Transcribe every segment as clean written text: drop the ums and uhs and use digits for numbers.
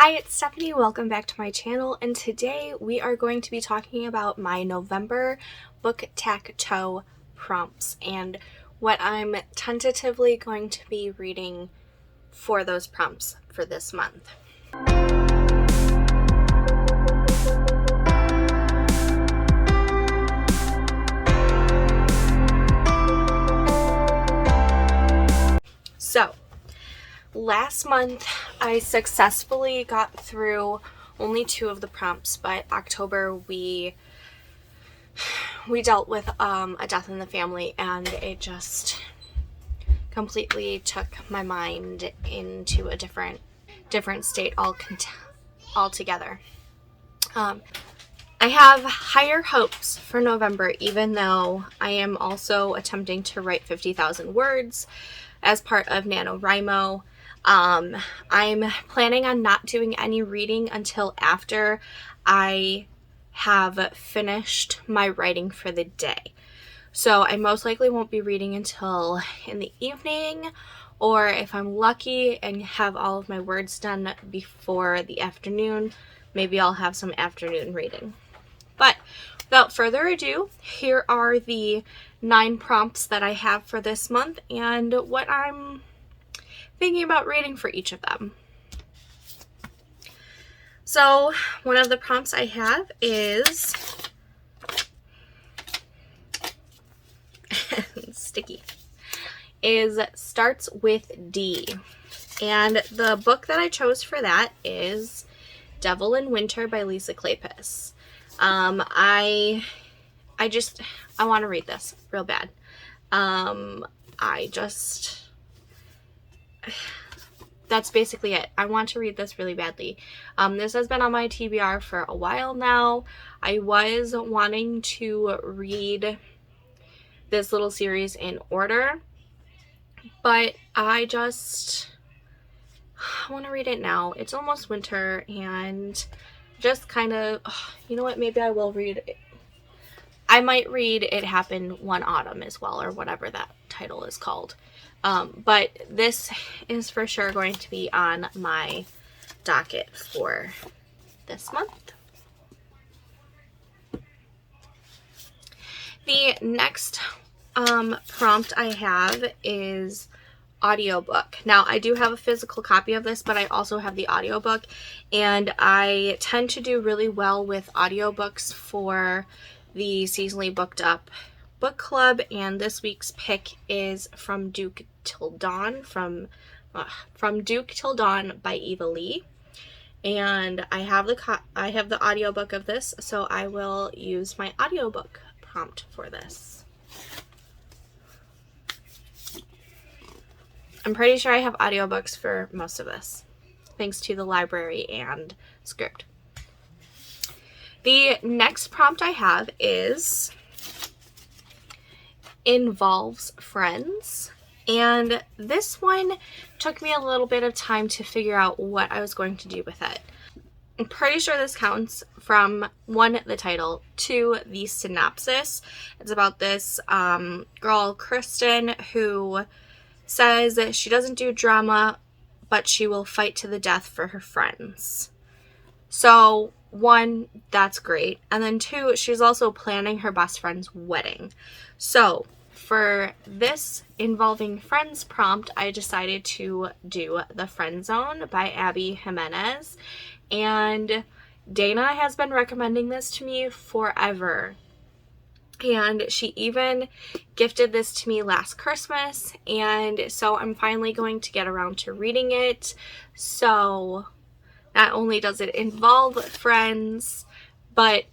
Hi, it's Stephanie. Welcome back to my channel, and today we are going to be talking about my November Book Tac Toe prompts and what I'm tentatively going to be reading for those prompts for this month. So, last month I successfully got through only 2 of the prompts, but October we dealt with a death in the family, and it just completely took my mind into a different state altogether. I have higher hopes for November, even though I am also attempting to write 50,000 words as part of NaNoWriMo. I'm planning on not doing any reading until after I have finished my writing for the day. So I most likely won't be reading until in the evening, or if I'm lucky and have all of my words done before the afternoon, maybe I'll have some afternoon reading. But without further ado, here are the 9 prompts that I have for this month and what I'm thinking about reading for each of them. So one of the prompts I have is sticky, starts with D, and the book that I chose for that is Devil in Winter by Lisa Kleypas. I want to read this real bad. That's basically it. I want to read this really badly. This has been on my TBR for a while now. I was wanting to read this little series in order, but I want to read it now. It's almost winter, and just kind of, you know what, maybe I will read it. I might read It Happened One Autumn as well, or whatever that title is called. But this is for sure going to be on my docket for this month. The next prompt I have is audiobook. Now, I do have a physical copy of this, but I also have the audiobook, and I tend to do really well with audiobooks for the seasonally booked up book club, and this week's pick is From Duke Till Dawn from Duke Till Dawn by Eva Lee, and I have the audiobook of this, so I will use my audiobook prompt for this. I'm pretty sure I have audiobooks for most of this, thanks to the library and script. The next prompt I have is Involves Friends, and this one took me a little bit of time to figure out what I was going to do with it. I'm pretty sure this counts from 1, the title, 2, the synopsis. It's about this girl, Kristen, who says that she doesn't do drama, but she will fight to the death for her friends. So 1, that's great. And then 2, she's also planning her best friend's wedding. So for this Involving Friends prompt, I decided to do The Friend Zone by Abby Jimenez. And Dana has been recommending this to me forever. And she even gifted this to me last Christmas, and so I'm finally going to get around to reading it. So not only does it involve friends, but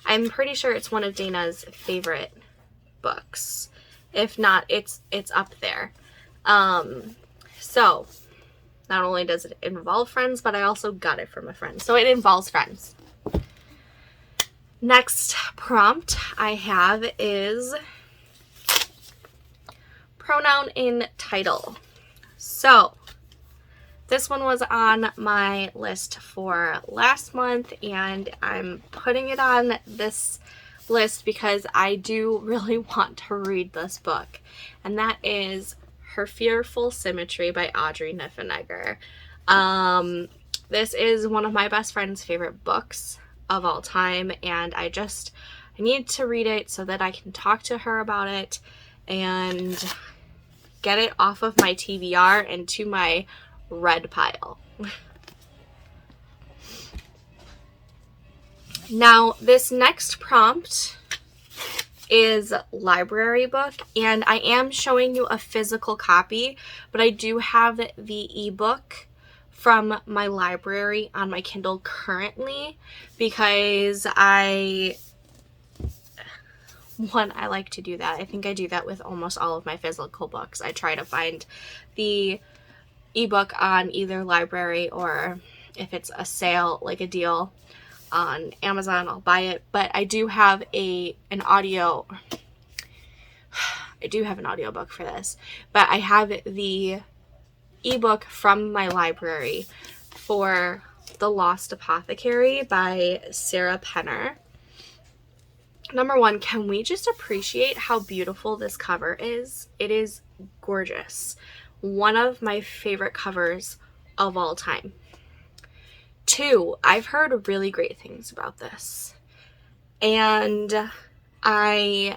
I'm pretty sure it's one of Dana's favorite books. If not, it's up there. So not only does it involve friends, but I also got it from a friend. So it involves friends. Next prompt I have is pronoun in title. So this one was on my list for last month, and I'm putting it on this list because I do really want to read this book, and that is Her Fearful Symmetry by Audrey Niffenegger. This is one of my best friend's favorite books of all time, and I need to read it so that I can talk to her about it and get it off of my TBR and to my read pile. Now, this next prompt is library book, and I am showing you a physical copy, but I do have the ebook from my library on my Kindle currently because I like to do that. I think I do that with almost all of my physical books. I try to find the ebook on either library, or if it's a sale, like a deal on Amazon, I'll buy it. But I do have an audiobook for this, but I have the ebook from my library for The Lost Apothecary by Sarah Penner. Number one, can we just appreciate how beautiful this cover is? It is gorgeous. One of my favorite covers of all time. Two, I've heard really great things about this, and I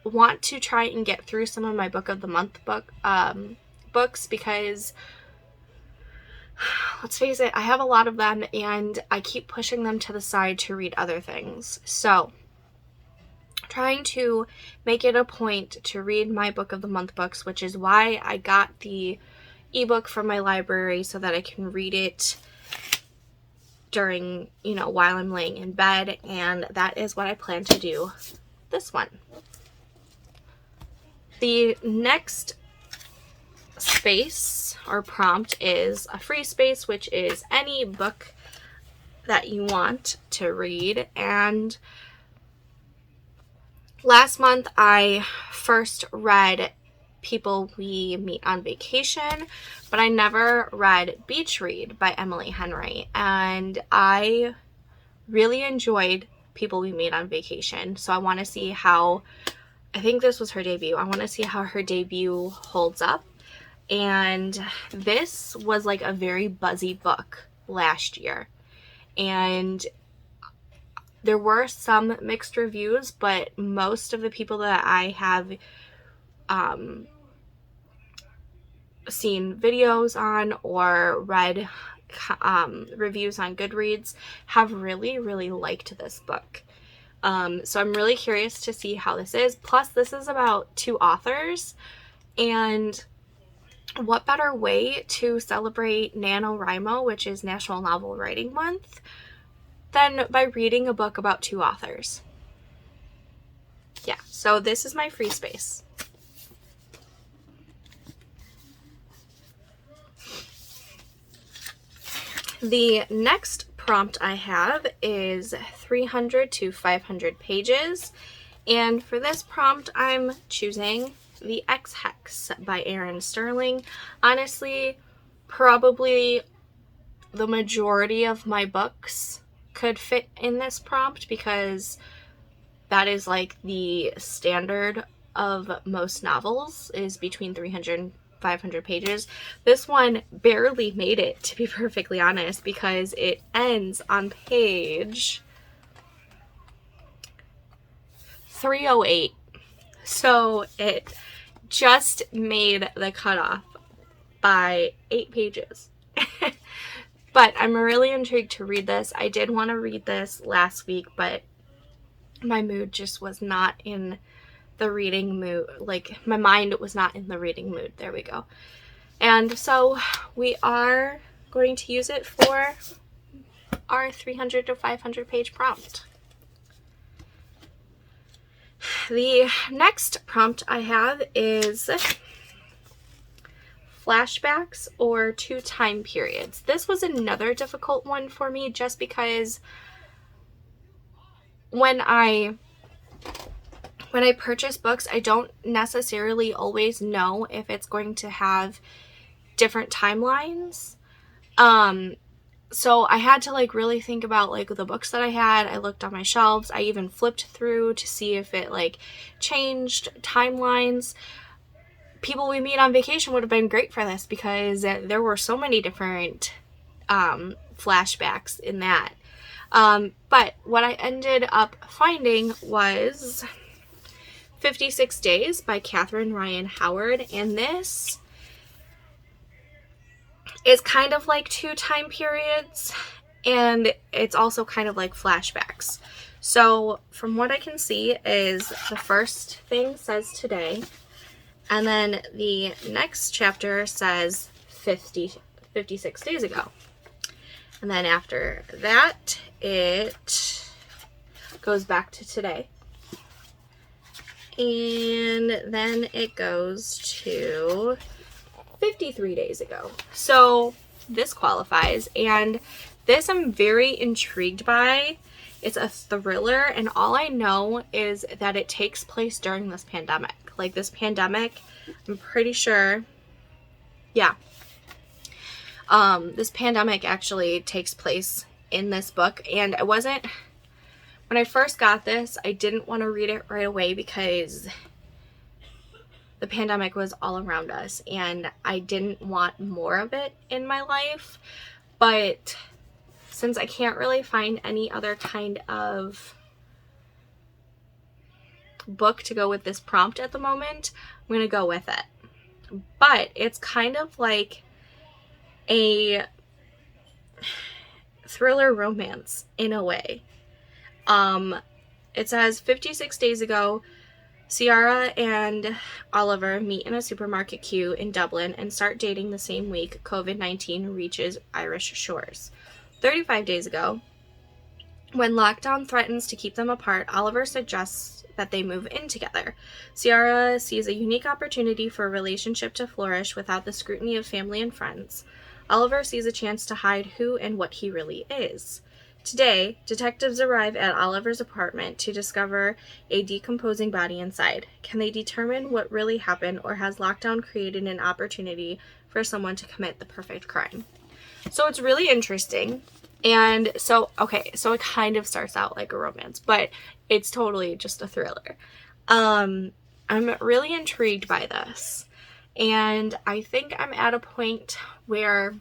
want to try and get through some of my book of the month books because, let's face it, I have a lot of them and I keep pushing them to the side to read other things. So trying to make it a point to read my book of the month books, which is why I got the ebook from my library so that I can read it during, while I'm laying in bed, and that is what I plan to do this one. The next space or prompt is a free space, which is any book that you want to read. And last month I first read People We Meet on Vacation, but I never read Beach Read by Emily Henry, and I really enjoyed People We Meet on Vacation. So I want to see how, I think this was her debut, I want to see how her debut holds up. And this was like a very buzzy book last year, and there were some mixed reviews, but most of the people that I have seen videos on or read reviews on Goodreads have really, really liked this book. So I'm really curious to see how this is. Plus, this is about two authors, and what better way to celebrate NaNoWriMo, which is National Novel Writing Month, than by reading a book about two authors. Yeah, so this is my free space. The next prompt I have is 300 to 500 pages, and for this prompt I'm choosing the xhex by Erin Sterling. Honestly, probably the majority of my books could fit in this prompt because that is like the standard of most novels, is between 300 and 500 pages. This one barely made it, to be perfectly honest, because it ends on page 308. So it just made the cutoff by 8 pages. But I'm really intrigued to read this. I did want to read this last week, but my mood just was not in the reading mood. Like, my mind was not in the reading mood. There we go. And so we are going to use it for our 300 to 500 page prompt. The next prompt I have is flashbacks or two time periods. This was another difficult one for me just because when I purchase books, I don't necessarily always know if it's going to have different timelines. So I had to like really think about like the books that I had. I looked on my shelves. I even flipped through to see if it like changed timelines. People We Meet on Vacation would have been great for this because there were so many different flashbacks in that. But what I ended up finding was 56 Days by Catherine Ryan Howard, and this is kind of like 2 time periods, and it's also kind of like flashbacks. So from what I can see is the first thing says today, and then the next chapter says 56 days ago. And then after that, it goes back to today. And then it goes to 53 days ago. So this qualifies, and this I'm very intrigued by. It's a thriller, and all I know is that it takes place during this pandemic. Like, this pandemic, I'm pretty sure, yeah. This pandemic actually takes place in this book, and it wasn't, when I first got this, I didn't want to read it right away because the pandemic was all around us, and I didn't want more of it in my life. But since I can't really find any other kind of book to go with this prompt at the moment, I'm going to go with it. But it's kind of like a thriller romance in a way. It says 56 days ago, Ciara and Oliver meet in a supermarket queue in Dublin and start dating the same week COVID-19 reaches Irish shores. 35 days ago, when lockdown threatens to keep them apart, Oliver suggests that they move in together. Ciara sees a unique opportunity for a relationship to flourish without the scrutiny of family and friends. Oliver sees a chance to hide who and what he really is. Today, detectives arrive at Oliver's apartment to discover a decomposing body inside. Can they determine what really happened, or has lockdown created an opportunity for someone to commit the perfect crime? So it's really interesting. And so, okay, so it kind of starts out like a romance, but it's totally just a thriller. I'm really intrigued by this. And I think I'm at a point where,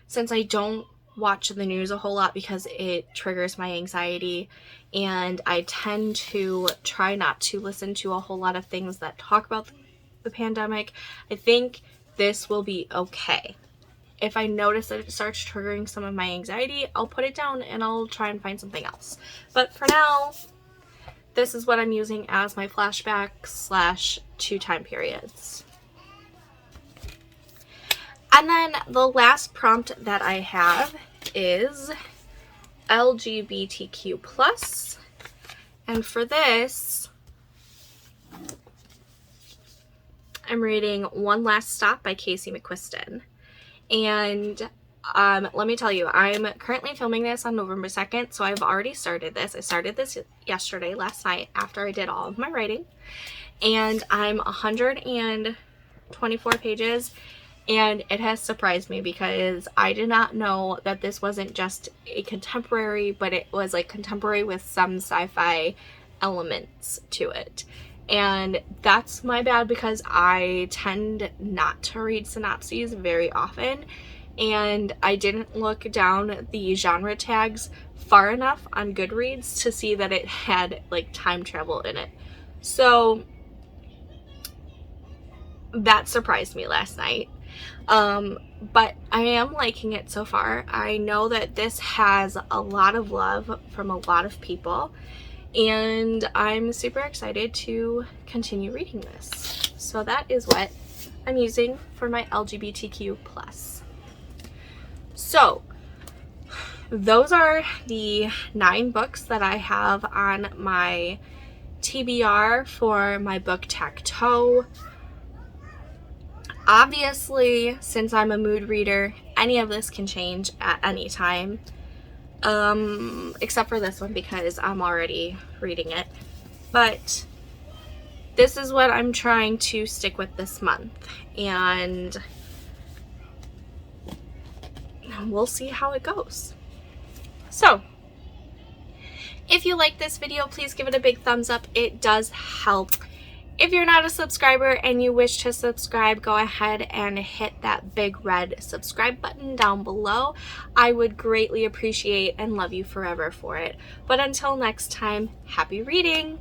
since I don't watch the news a whole lot because it triggers my anxiety, and I tend to try not to listen to a whole lot of things that talk about the pandemic, I think this will be okay. If I notice that it starts triggering some of my anxiety, I'll put it down and I'll try and find something else. But for now, this is what I'm using as my flashback / 2 time periods. And then the last prompt that I have is LGBTQ+. And for this, I'm reading One Last Stop by Casey McQuiston. And let me tell you, I'm currently filming this on November 2nd, so I've already started this. I started this yesterday, last night, after I did all of my writing. And I'm 124 pages, and it has surprised me because I did not know that this wasn't just a contemporary, but it was like contemporary with some sci-fi elements to it. And that's my bad because I tend not to read synopses very often, and I didn't look down the genre tags far enough on Goodreads to see that it had like time travel in it. So that surprised me last night. But I am liking it so far. I know that this has a lot of love from a lot of people, and I'm super excited to continue reading this. So that is what I'm using for my LGBTQ+. So those are the 9 books that I have on my TBR for my Book Tac Toe. Obviously, since I'm a mood reader, any of this can change at any time. Except for this one because I'm already reading it. But this is what I'm trying to stick with this month, and we'll see how it goes. So, if you like this video, please give it a big thumbs up. It does help. If you're not a subscriber and you wish to subscribe, go ahead and hit that big red subscribe button down below. I would greatly appreciate and love you forever for it. But until next time, happy reading!